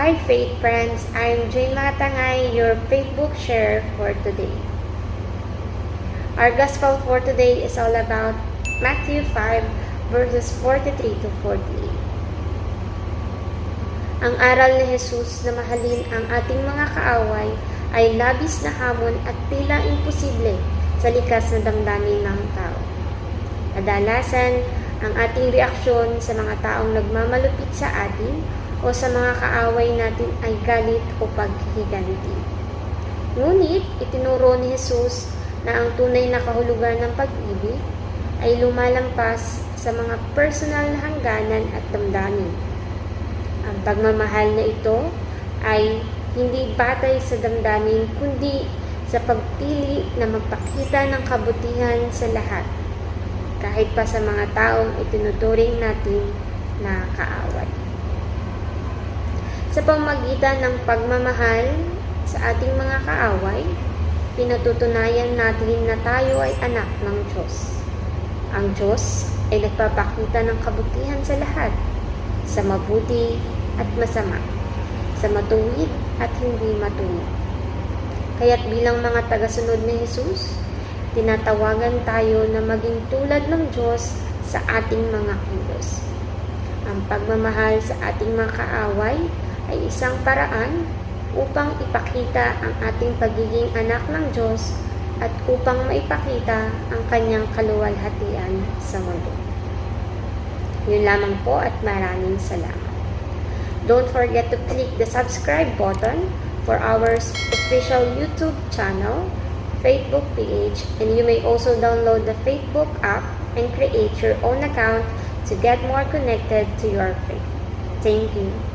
Hi Faith friends, I'm Jane Matangay, your Facebook share for today. Our gospel for today is all about Matthew 5 verses 43 to 48. Ang aral ni Jesus na mahalin ang ating mga kaaway ay labis na hamon at tila imposible sa likas na damdamin ng tao. Kadalasan, ang ating reaksyon sa mga taong nagmamalupit sa atin o sa mga kaaway natin ay galit o paghihiganti. Ngunit, itinuro ni Jesus na ang tunay na kahulugan ng pag-ibig ay lumalampas sa mga personal na hangganan at damdamin. Ang pagmamahal na ito ay hindi batay sa damdamin kundi sa pagpili na magpakita ng kabutihan sa lahat, kahit pa sa mga taong itinuturing natin na kaaway. Sa pamamagitan ng pagmamahal sa ating mga kaaway, pinatutunayan natin na tayo ay anak ng Diyos. Ang Diyos ay nagpapakita ng kabutihan sa lahat, sa mabuti at masama, sa matuwid at hindi matuwid. Kaya't bilang mga tagasunod ni Jesus, tinatawagan tayo na maging tulad ng Diyos sa ating mga kilos. Ang pagmamahal sa ating mga kaaway ay isang paraan upang ipakita ang ating pagiging anak ng Diyos at upang maipakita ang kanyang kaluwalhatian sa mundo. Yun lamang po at maraming salamat. Don't forget to click the subscribe button for our official YouTube channel, Facebook page, and you may also download the Facebook app and create your own account to get more connected to your faith. Thank you.